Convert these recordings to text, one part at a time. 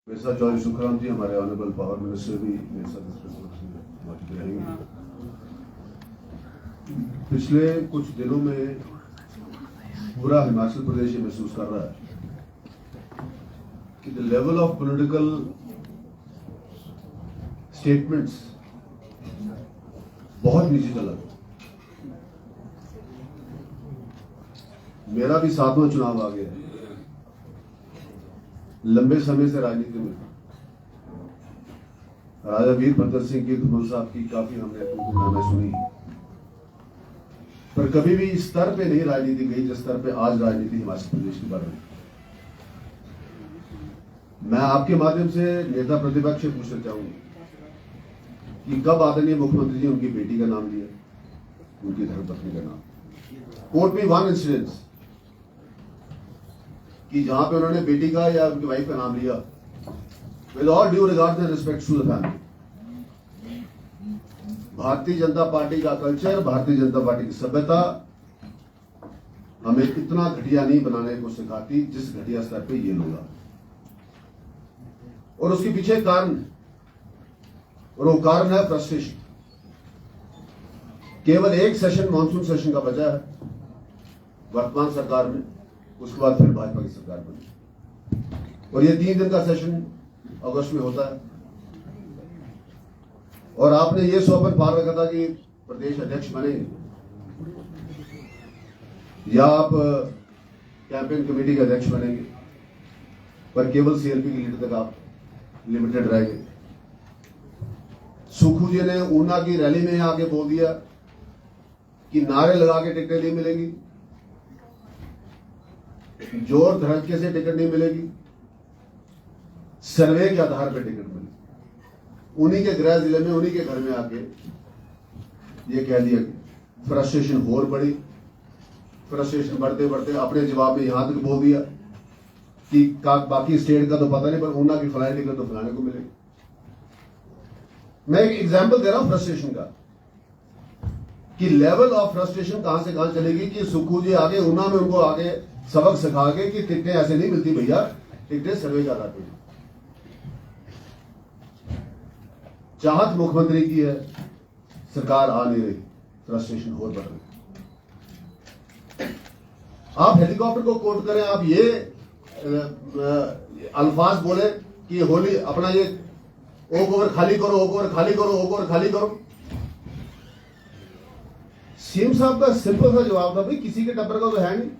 मेरे साथ जॉर्ज सुखराम जी हमारे ऑनरेबल पावर मिनिस्टर भी मेरे साथ इस प्रेस मौजूद रहेंगे। पिछले कुछ दिनों में पूरा हिमाचल प्रदेश ये महसूस कर रहा है कि the level of political statements बहुत नीचे चला गया। मेरा भी 7वां चुनाव आ गया है। लंबे समय से राजनीति में राजा वीरभद्र सिंह की, धुमल साहब की काफी हमने नामें सुनी, पर कभी भी इस स्तर पे नहीं राजनीति गई जिस स्तर पे आज राजनीति हिमाचल प्रदेश की बढ़ रही। मैं आपके माध्यम से नेता प्रतिपक्ष से पूछना चाहूंगा कि कब आदरणीय मुख्यमंत्री जी उनकी बेटी का नाम लिया, उनकी धर्मपत्नी का नाम। कोर्ट में वन इंसिडेंस कि जहां पे उन्होंने बेटी का या उनकी वाइफ का नाम लिया, with all due regard and respect to the family. Bharatiya Janata party का कल्चर, भारतीय जनता पार्टी की सभ्यता हमें इतना घटिया नहीं बनाने को सिखाती जिस घटिया स्तर पे ये लोग। और उसके पीछे कारण, और वो कारण है फ्रस्ट्रेशन। केवल एक सेशन मानसून सेशन का बचा है वर्तमान सरकार में, उसके बाद फिर भाजपा की सरकार बनी और ये 3 दिन का सेशन अगस्त में होता है। और आपने ये स्वप्न पार रखा था कि प्रदेश अध्यक्ष बनेंगे या आप कैंपेन कमेटी के अध्यक्ष बनेंगे, पर केवल सीएलपी के लीडर तक आप लिमिटेड रहेंगे। सुखू जी ने ऊना की रैली में आके बोल दिया कि नारे लगा के टिकटें नहीं मिलेंगी, जोर धड़के से टिकट नहीं मिलेगी, सर्वे के आधार पर टिकट मिलेगी। उन्हीं के गृह जिले में, उन्हीं के घर में आके ये कह दिया। फ्रस्ट्रेशन और बढ़ी। फ्रस्ट्रेशन बढ़ते बढ़ते अपने जवाब में यहां तक बोल दिया कि बाकी स्टेट का तो पता नहीं, पर ऊना की फलाने टिकट तो फलाने को मिलेगी। मैं एक एग्जाम्पल दे रहा हूं फ्रस्ट्रेशन का कि लेवल ऑफ फ्रस्ट्रेशन कहां से कहां चलेगी कि सुखू जी आगे ऊना में उनको आगे सबक सिखा के कि टिकटें ऐसे नहीं मिलती भैया, टिकटें सर्वे के आधार पर। चाहत मुख्यमंत्री की है, सरकार आ नहीं रही, फ्रस्ट्रेशन और बढ़ रही। आप हेलीकॉप्टर को कोट करें, आप ये अल्फाज बोले कि होली अपना ये ओक ओवर खाली करो, ओक ओवर खाली करो, ओक ओवर खाली करो। सीएम साहब का सिंपल सा जवाब था, भाई किसी के टप्पर का तो है नहीं।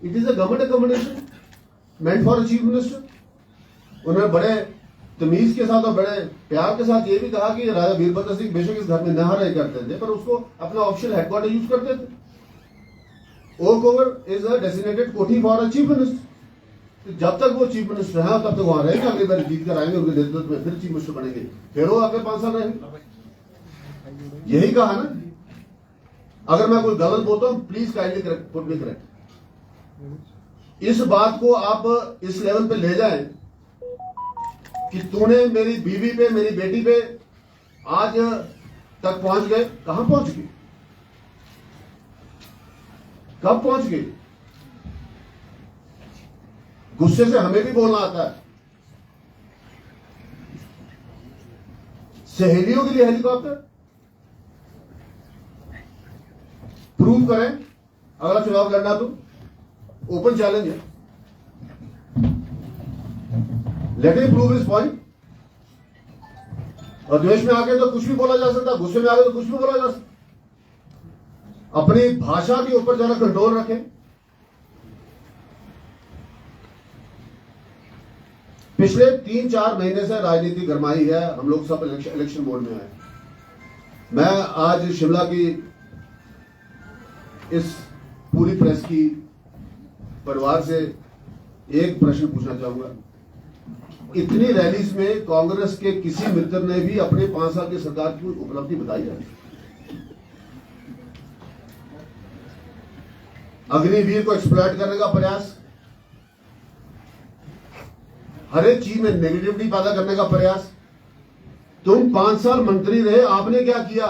It is a government accommodation meant for chief minister. उन्होंने बड़े तमीज के साथ और बड़े प्यार के साथ ये भी कहा कि राजा वीरभद्र सिंह बेशक इस घर में न रहे करते थे, पर उसको अपना ऑफिशियल हेडक्वार्टर यूज करते थे। Oakover is a designated kothi for a chief minister. जब तक वो चीफ मिनिस्टर है तब तक वहां रहेंगे, अगली बार जीत कर आएंगे, उनके नेतृत्व में फिर चीफ मिनिस्टर बनेंगे, फिर वो आगे 5 साल रहेंगे। यही कहा ना। अगर मैं कोई गलत बोलता हूं please kindly correct, put me correct. इस बात को आप इस लेवल पे ले जाएं कि तूने मेरी बीवी पे, मेरी बेटी पे आज तक पहुंच गए। कहां पहुंच गए, कब पहुंच गए? गुस्से से हमें भी बोलना आता है। सहेलियों के लिए हेलीकॉप्टर प्रूव करें, अगला चुनाव लड़ना तो ओपन चैलेंज है। Let him prove his point. और द्वेष में आके तो कुछ भी बोला जा सकता, गुस्से में आके तो कुछ भी बोला जा सकता। अपनी भाषा के ऊपर जरा कंट्रोल रखें। पिछले 3-4 महीने से राजनीति गरमाई है, हम लोग सब इलेक्शन मोड में आए। मैं आज शिमला की इस पूरी प्रेस की परिवार से एक प्रश्न पूछना चाहूंगा। इतनी रैलीज में कांग्रेस के किसी मित्र ने भी अपने 5 साल की सरकार की उपलब्धि बताई है? अग्निवीर को एक्सप्लॉइट करने का प्रयास, हर एक चीज में नेगेटिविटी पैदा करने का प्रयास। तुम 5 साल मंत्री रहे, आपने क्या किया?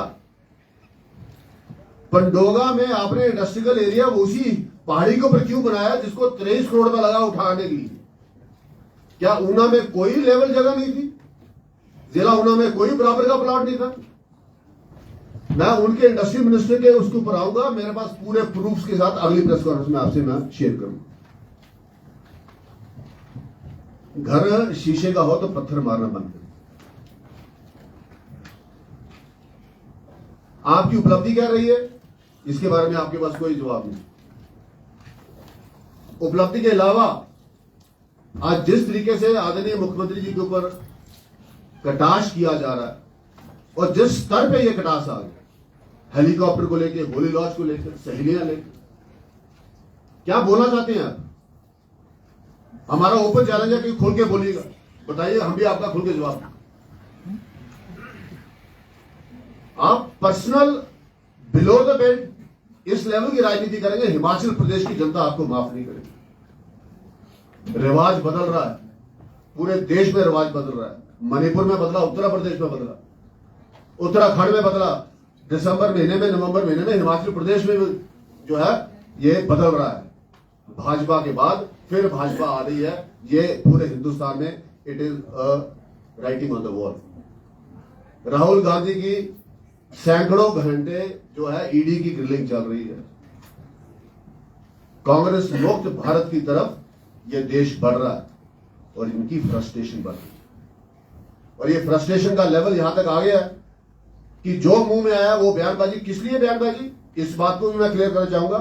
पंडोगा में आपने इंडस्ट्रियल एरिया उसी पहाड़ी के ऊपर क्यों बनाया जिसको 23 करोड़ का लगा उठाने के लिए? क्या ऊना में कोई लेवल जगह नहीं थी? जिला ऊना में कोई बराबर का प्लॉट नहीं था? मैं उनके इंडस्ट्री मिनिस्टर के उसके ऊपर आऊंगा, मेरे पास पूरे प्रूफ्स के साथ अगली प्रेस कॉन्फ्रेंस में आपसे मैं शेयर करूंगा। घर शीशे का हो तो पत्थर मारना बंद करें। आपकी उपलब्धि क्या रही है, इसके बारे में आपके पास कोई जवाब नहीं। उपलब्धि के अलावा आज जिस तरीके से आदरणीय मुख्यमंत्री जी के ऊपर कटाक्ष किया जा रहा है और जिस स्तर पे ये कटाक्ष आ गया, हेलीकॉप्टर को लेकर, होली लॉज को लेकर, सहेलियां लेकर, क्या बोलना चाहते हैं आप? हमारा ओपन चैलेंज है कि खुल के बोलिएगा, बताइए, हम भी आपका खुल के जवाब दें। आप पर्सनल बिलो द बेल्ट इस लेवल की राजनीति करेंगे, हिमाचल प्रदेश की जनता आपको माफ नहीं करेगी। रिवाज बदल रहा है, पूरे देश में रिवाज बदल रहा है। मणिपुर में बदला, उत्तर प्रदेश में बदला, उत्तराखंड में बदला, दिसंबर महीने में, नवंबर महीने में हिमाचल प्रदेश में जो है ये बदल रहा है। भाजपा के बाद फिर भाजपा आ रही है, ये पूरे हिंदुस्तान में it is writing on the wall. Rahul Gandhi की सैकड़ों घंटे जो है ईडी की ग्रिलिंग चल रही है। कांग्रेस मुक्त भारत की तरफ यह देश बढ़ रहा है और इनकी फ्रस्ट्रेशन बढ़ रही है। और ये फ्रस्ट्रेशन का लेवल यहां तक आ गया है कि जो मुंह में आया वो बयानबाजी। किस लिए बयानबाजी, इस बात को भी मैं क्लियर करना चाहूंगा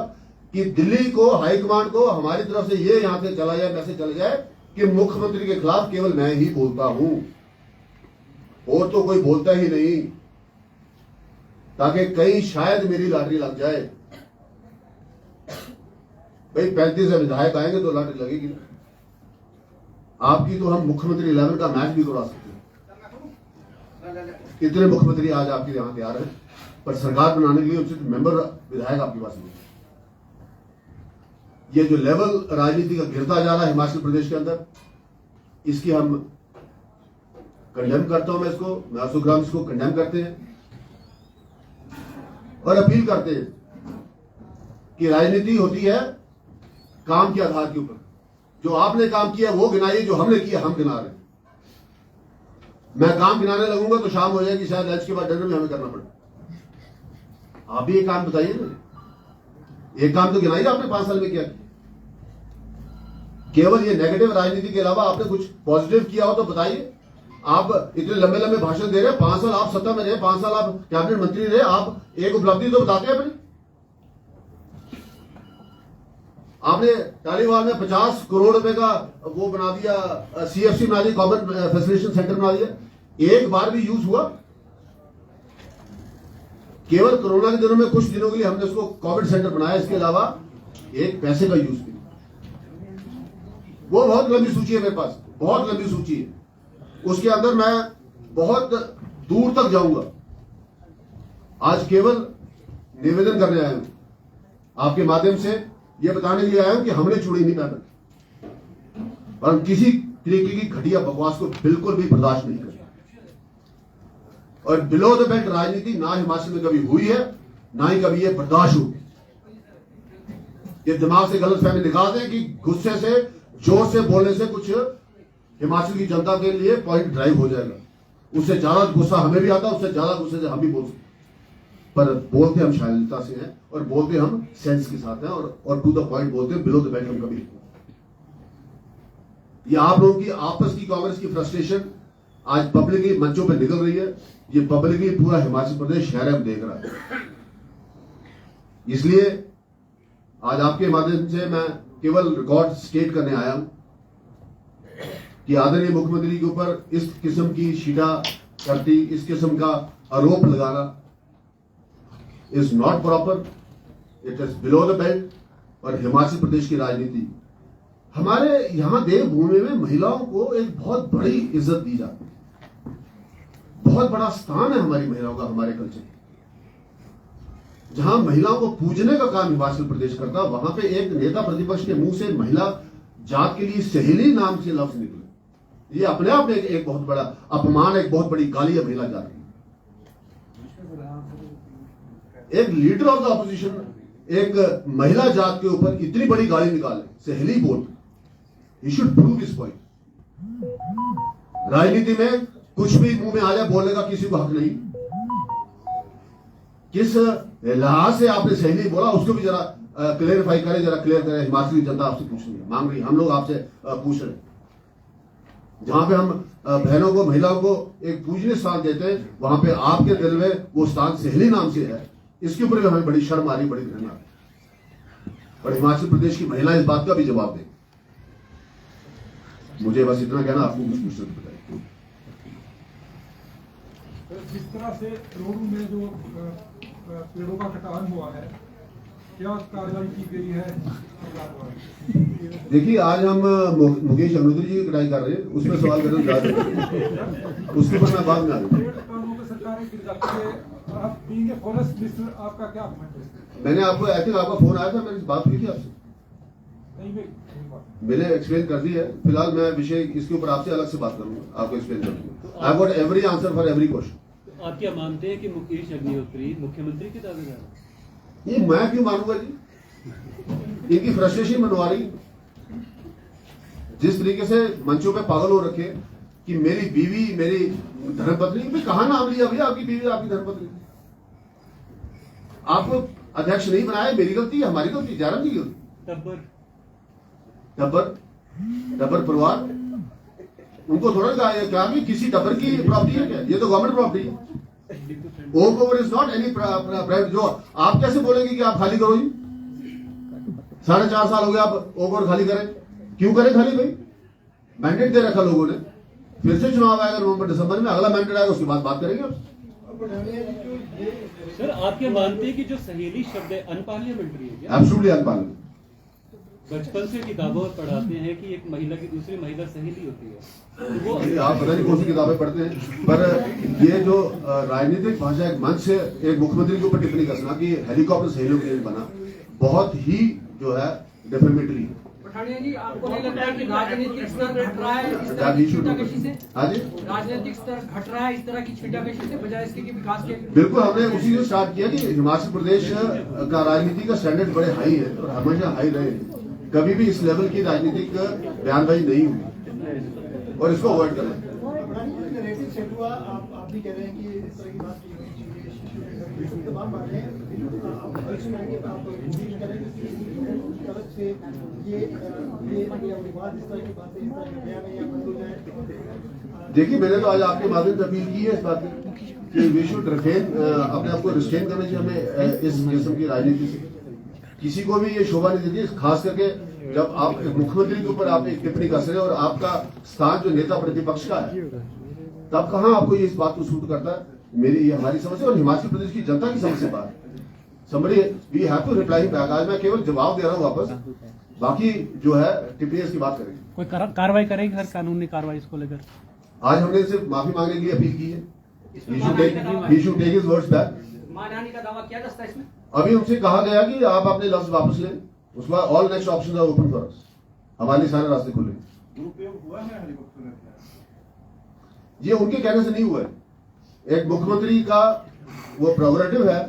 कि दिल्ली को, हाईकमांड को हमारी तरफ से ये यहां से चला जाए, मैसेज चला जाए कि मुख्यमंत्री के खिलाफ केवल मैं ही बोलता हूं और तो कोई बोलता ही नहीं, ताकि कहीं शायद मेरी लॉटरी लग जाए। भाई 35 विधायक आएंगे तो लॉटरी लगेगी ना। आपकी तो हम मुख्यमंत्री लेवल का मैच भी करवा सकते हैं। इतने मुख्यमंत्री आज आपके यहां तैयार हैं, पर सरकार बनाने के लिए उचित मेंबर विधायक आपके पास नहीं। ये जो लेवल राजनीति का गिरता जा रहा है हिमाचल प्रदेश के अंदर, इसकी हम कंडेम करता हूं। मैं इसको, मैं आसुग्राम इसको कंडेम करते हैं और अपील करते हैं कि राजनीति होती है काम के आधार के ऊपर। जो आपने काम किया वो गिनाइए, जो हमने किया हम गिना रहे हैं। मैं काम गिनाने लगूंगा तो शाम हो जाएगी, शायद लंच के बाद डिनर भी हमें करना पड़े। आप भी एक काम बताइए ना, एक काम तो गिनाइए आपने 5 साल में क्या किया। केवल ये नेगेटिव राजनीति के अलावा आपने कुछ पॉजिटिव किया हो तो बताइए। आप इतने लंबे लंबे भाषण दे रहे हैं, 5 साल आप सत्ता में रहे, 5 साल आप कैबिनेट मंत्री रहे, आप एक उपलब्धि तो बताते हैं अपनी। आपने टालीवाल में 50 करोड़ रुपए का वो बना दिया, CFC बना दिया, कॉमन फैसिलिटेशन सेंटर बना दिया, एक बार भी यूज हुआ? केवल कोरोना के दिनों में कुछ दिनों के लिए हमने उसको कोविड सेंटर बनाया, इसके अलावा एक पैसे का यूज भी। वो बहुत लंबी सूची है मेरे पास, बहुत लंबी सूची है, उसके अंदर मैं बहुत दूर तक जाऊंगा। आज केवल निवेदन करने आया हूं, आपके माध्यम से यह बताने के लिए आया हूं कि हमने चूड़ी नहीं पहना और हम किसी तरीके की घटिया बकवास को बिल्कुल भी बर्दाश्त नहीं करेंगे। और बिलो द बेल्ट राजनीति ना हिमाचल में कभी हुई है, ना ही कभी ये बर्दाश्त होगी। ये दिमाग से गलतफहमी निकाल दें कि गुस्से से, जोर से बोलने से कुछ हिमाचल की जनता के लिए पॉइंट ड्राइव हो जाएगा। उससे ज्यादा गुस्सा हमें भी आता है, उससे ज्यादा गुस्से से हम भी बोल सकते, पर बोलते हम शालीनता से हैं और बोलते हम सेंस के साथ हैं और टू द पॉइंट बोलते हैं। बिलो द बेल्ट हम कभी नहीं। ये आप लोगों की आपस की कांग्रेस की फ्रस्ट्रेशन आज पब्लिकली मंचों पे निकल रही है। ये पब्लिकली पूरा हिमाचल प्रदेश शहर में देख रहा है। इसलिए आज आपके माध्यम से मैं केवल रिकॉर्ड स्टेट करने आया हूं कि आदरणीय मुख्यमंत्री के ऊपर इस किस्म की शीटा करती, इस किस्म का आरोप लगाना is not proper, it is below the belt. और हिमाचल प्रदेश की राजनीति, हमारे यहां देवभूमि में महिलाओं को एक बहुत बड़ी इज्जत दी जाती है, बहुत बड़ा स्थान है हमारी महिलाओं का हमारे कल्चर। जहां महिलाओं को पूजने का काम हिमाचल प्रदेश करता, वहां पे एक नेता प्रतिपक्ष के मुंह से महिला जात के लिए सहेली नाम से लफ्ज निकले, ये अपने आप में एक बहुत बड़ा अपमान, एक बहुत बड़ी गाली है महिला जात की। एक लीडर ऑफ द ऑपोजिशन एक महिला जात के ऊपर इतनी बड़ी गाली निकाले, सहेली बोल, he should prove his point. राजनीति में कुछ भी मुंह में आ जाए बोलने का किसी को हक नहीं। किस लिहाज से आपने सही नहीं बोला उसको भी जरा क्लियरिफाई करें, जरा क्लियर करें। हिमाचल की जनता आपसे पूछ रही है, मांग रही है, हम लोग आपसे पूछ रहे हैं। जहां पे हम बहनों को, महिलाओं को एक पूजनीय स्थान देते हैं, वहां पे आपके दिल में वो स्थान सहेली नाम से है। इसके ऊपर भी हमें बड़ी शर्म आ रही, बड़ी घृणा आ रही। और हिमाचल प्रदेश की महिला इस बात का भी जवाब दें। मुझे बस इतना कहना, आपको कुछ पूछना बताइए। जिस तरह से रोड में जो पेड़ों का कटान हुआ है, क्या कार्रवाई की गई है? देखिए, आज हम मुकेश अग्निहोत्री जी की कटाई कर रहे हैं, उसमें सवाल करना चाहते हैं, उसके ऊपर मैं बाद में आ रहा हूँ। आपका क्या कमेंट है? मैंने आपको, आई थिंक आपका फोन आया था, मेरी बात हुई थी आपसे, मैंने एक्सप्लेन कर दी है। फिलहाल मैं विषय इसके ऊपर आपसे अलग से बात करूंगा, आपको एक्सप्लेन करूंगा। I got every answer for every question. आप क्या मानते हैं कि मुकेश अग्निहोत्री मुख्यमंत्री के दावेदार हैं? ये मैं क्यों मानूंगा जी? इनकी फ्रस्ट्रेशन मनवा रही। जिस तरीके से मंचों पे पागल हो रखे कि मेरी बीवी, मेरी धर्मपत्नी, कहां नाम लिया भैया? आपकी बीवी, आपकी धर्मपत्नी। आपको अध्यक्ष नहीं बनाया, मेरी गलती है, हमारी गलती, जयराम की गलती। टब्बर परिवार, उनको थोड़ा क्या कि किसी टब्बर की प्रॉपर्टी है क्या? ये तो गवर्नमेंट प्रॉपर्टी है। Oakover is not any private. जो आप कैसे बोलेंगे कि आप खाली करो जी? 4.5 साल हो गए आप ओक ओवर खाली करें, क्यों करें खाली भाई? मैंडेट दे रखा लोगों ने, फिर से चुनाव आएगा नवंबर दिसंबर में, अगला मैंडेट आएगा, उसके बाद बात करेंगे आप। सर, आप क्या मानते हैं कि जो सहेली शब्द है अनपार्लियामेंट्री है? Absolutely unparliamentary. बचपन से किताबों में पढ़ाते हैं कि एक महिला की दूसरी महिला सहेली होती है, तो वो आप पता नहीं कौन सी किताबें पढ़ते हैं, पर ये जो राजनीतिक भाषा एक मंच से एक मुख्यमंत्री के ऊपर टिप्पणी करना कि हेलीकॉप्टर सहेलियों के लिए बना, बहुत ही जो है डिफेमेटरी है। पठानिया जी, आपको नहीं लगता कि राजनीतिक स्तर घट रहा है इस तरह की छीटाकशी से? हाँ जी, राजनीतिक स्तर घट रहा है इस तरह की छीटाकशी से, बजाय इसके कि विकास के? बिल्कुल, हमने उसी से स्टार्ट किया कि हिमाचल प्रदेश का राजनीति का स्टैंडर्ड बड़े हाई है और हमेशा हाई रहे। कभी भी इस लेवल की राजनीतिक बयानबाजी नहीं हुई और इसको अवॉइड करना। आप भी कह रहे हैं कि इस तरह की बात तमाम बातें देखिए, मैंने तो आज आपके माध्यम से अपील की है इस बात कि वी शुड रिफ्रेन, अपने आप को रिस्ट्रेन करना चाहिए हमें इस किस्म की राजनीति से। किसी को भी ये शोभा नहीं देती, खास करके जब आप एक मुख्यमंत्री के ऊपर आप एक टिप्पणी कर रहे हो और आपका स्थान जो नेता प्रतिपक्ष का है, तब कहां आपको ये इस बात को सूट करता है? मेरी ये हमारी समझ है और हिमाचल प्रदेश की जनता की समझ से बात। समझिए, we have to reply back. आज मैं केवल जवाब दे रहा हूं वापस, बाकी जो है टिप्पणी की बात करेंगे। कोई कार्रवाई करेगी सर, कानूनी कार्रवाई इसको लेकर? आज हमने सिर्फ माफी मांगने के लिए अपील की है। He should take his words back। मानहानि का दावा किया जा सकता है इसमें? अभी उनसे कहा गया कि आप अपने लफ्ज वापस लें, उसके बाद all next option are open for us, हमारे लिए सारे रास्ते खुले। ये उनके कहने से नहीं हुआ है। एक मुख्यमंत्री का वो प्रोग्रेटिव है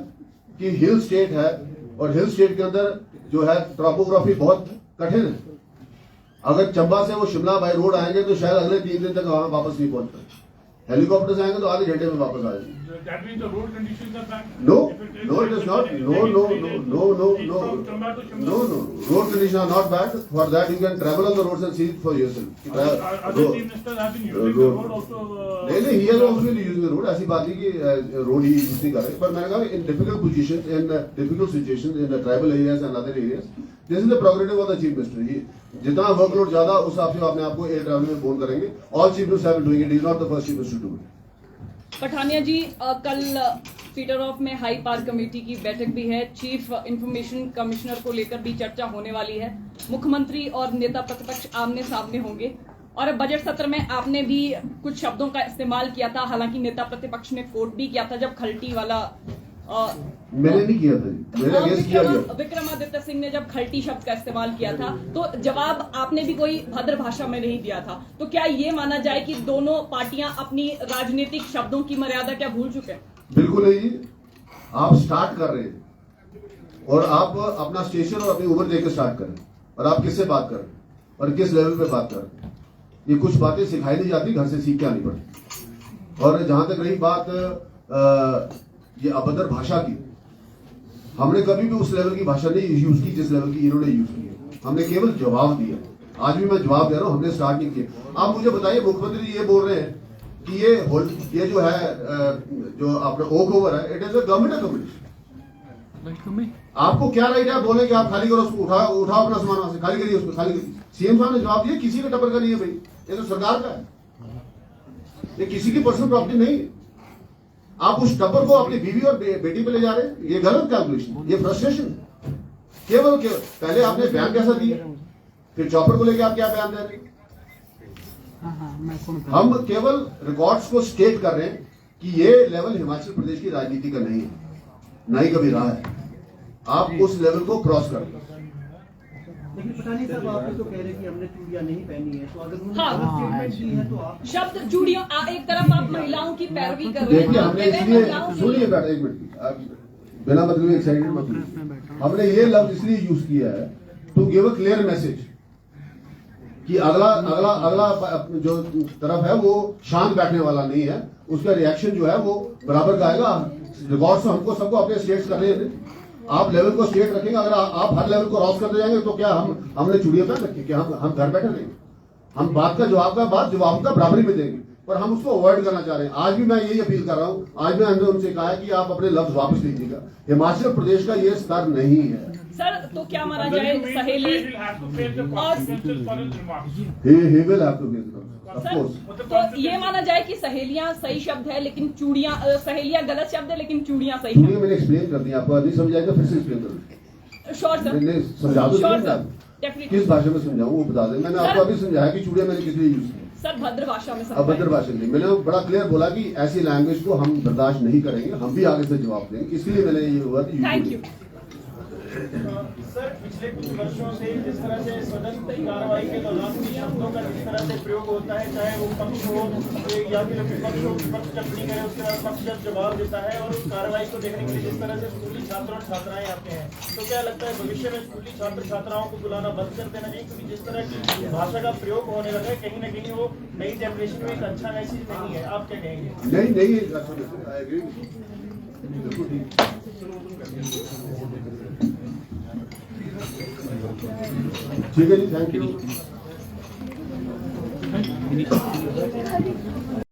कि हिल स्टेट है और हिल स्टेट के अंदर जो है टोपोग्राफी बहुत कठिन है। अगर चंबा से वो शिमला बाय रोड आएंगे तो शायद अगले 3 दिन तक वहां वापस नहीं पहुंच पाए। हेलीकॉप्टर से आएंगे तो आधे घंटे में वापस आ जाएंगे। No, it is not. No, road condition are not bad. For that you can travel on the roads and see it for yourself. नहीं, he has also been using the road. ऐसी बात नहीं कि रोड ही use नहीं कर रहे, पर मैंने कहा in difficult positions, in difficult situations, in the tribal areas and other areas, this is the prerogative of the chief minister. जितना वर्कलोड ज्यादा उस हिसाब से अपने आप को एयर ट्रैवल में फोन करेंगे। All chief ministers have been doing it, is not the first chief minister to do it. Pathania ji, कल पीटर ऑफ में हाई पार्क कमेटी की बैठक भी है, चीफ इंफॉर्मेशन कमिश्नर को लेकर भी चर्चा होने वाली है। मुख्यमंत्री और नेता प्रतिपक्ष आमने सामने होंगे और बजट सत्र में आपने भी कुछ शब्दों का इस्तेमाल किया था, हालांकि नेता प्रतिपक्ष ने कोट भी किया था जब खलटी वाला मैंने नहीं किया था, मेरा गेस किया गया। विक्रमादित्य सिंह ने जब खलटी शब्द का इस्तेमाल किया था तो जवाब आपने भी कोई भद्र भाषा में नहीं दिया था। तो क्या ये माना जाए कि दोनों पार्टियां अपनी राजनीतिक शब्दों की मर्यादा क्या भूल चुके हैं? बिल्कुल नहीं जी, आप स्टार्ट कर रहे हैं और आप अपना स्टेशन और अपनी उम्र देकर स्टार्ट करें और आप किससे बात कर रहे हैं और किस लेवल पे बात कर रहे हैं। ये कुछ बातें सिखाई नहीं जाती, घर से सीख के आनी पड़ती। और जहां तक रही बात ये अभद्र भाषा की, हमने कभी भी उस लेवल की भाषा नहीं यूज की जिस लेवल की इन्होंने यूज की है। हमने केवल जवाब दिया। आज भी मैं जवाब दे रहा हूं, हमने स्टार्ट नहीं किया। आप मुझे बताइए, मुख्यमंत्री जी ये बोल रहे हैं कि ये जो है जो अपना ओक ओवर है, it is a government accommodation. आपको क्या राइट है बोले कि आप खाली करो उसको, उठाओ अपना सामान वहां से, खाली करिए उसको, खाली करिए। सीएम साहब ने जवाब दिया, किसी का टप्पर का नहीं है भाई, ये तो सरकार का है, ये किसी की पर्सनल प्रॉपर्टी नहीं है। आप उस टप्पर को अपनी बीवी और बेटी पे ले जा रहे हैं, ये गलत कैलकुलेशन, ये फ्रस्ट्रेशन। केवल पहले आपने बयान कैसा दिया, फिर चॉपर को लेके आप क्या बयान दे रहे हैं। हम केवल रिकॉर्ड्स को स्टेट कर रहे हैं कि ये लेवल हिमाचल प्रदेश की राजनीति का नहीं है, ना ही कभी रहा है। आप उस लेवल को क्रॉस कर रहे हैं। लेकिन पठानी साहब, आप तो कह रहे हैं कि हमने चूड़ियां नहीं पहनी है, तो अगर उन्होंने हाँ। स्टेटमेंट दी है तो आप शब्द चूड़ियों, एक तरफ आप महिलाओं की पैरवी कर रहे देखिए, हैं, हमने कहते हैं इसलिए महिलाओं की- सुनिए बैठा एक मिनट, आप बिना मतलब एक्साइटेड मत होइए। हमने ये लफ्ज इसलिए यूज किया है to give a clear message कि अगला जो तरफ है वो शांत बैठने वाला नहीं है, उसका रिएक्शन जो है वो बराबर का आएगा। रिकॉर्ड से हमको सबको अपने स्टेट्स करने हैं। आप लेवल को स्टेट रखेंगे, अगर आप हर लेवल को क्रॉस करते जाएंगे तो क्या हमने चूड़ियां पहन रखी, क्या हम घर बैठे रहेंगे? हम बात का जवाब का बराबरी में देंगे, पर हम उसको अवॉइड करना चाह रहे हैं। आज भी मैं यही अपील कर रहा हूं, आज भी हमने उनसे कहा है कि आप अपने लफ्ज वापस लीजिएगा। हिमाचल प्रदेश का ये स्तर नहीं है। सर, तो क्या माना जाए सहेली और He will have to give it, of course. तो ये माना जाए कि सहेलियां सही शब्द है लेकिन चूड़ियां, सहेलियां गलत शब्द है लेकिन चूड़ियां सही चूड़ियां मैंने एक्सप्लेन कर दी, आपको नहीं समझ आएगा फिर से एक्सप्लेन करूँ। है। श्योर सर, मैंने समझा दो, श्योर सर, डेफिनेटली किस भाषा में समझाऊं वो बता दें। मैंने आपको अभी समझाया कि चूड़ियां मैंने किस लिए यूज की। सर, भद्र भाषा में अभद्र भाषा नहीं, मैंने बड़ा क्लियर बोला कि ऐसी लैंग्वेज को हम बर्दाश्त नहीं करेंगे, हम भी आगे से जवाब देंगे, इसलिए मैंने ये वर्ड यूज थैंक किया। यू। सर, पिछले कुछ वर्षों से जिस तरह से सदन की कार्रवाई के दौरान भी शब्दों का जिस तरह से प्रयोग होता है, चाहे वो पक्ष हो या फिर विपक्ष हो, विपक्ष टिप्पणी करे उसके बाद पक्ष जब जवाब देता है, और उस कार्रवाई को देखने के लिए जिस तरह से स्कूली छात्र और छात्राएं आते हैं, तो क्या लगता है भविष्य में स्कूली छात्र छात्राओं को बुलाना बंद कर देना चाहिए? क्योंकि जिस तरह की भाषा का प्रयोग होने लगा है, कहीं ना कहीं वो नई जनरेशन में एक अच्छा मैसेज नहीं है। आप क्या कहेंगे? नहीं, I agree with you. बिल्कुल ठीक। ठीक है जी, थैंक यू।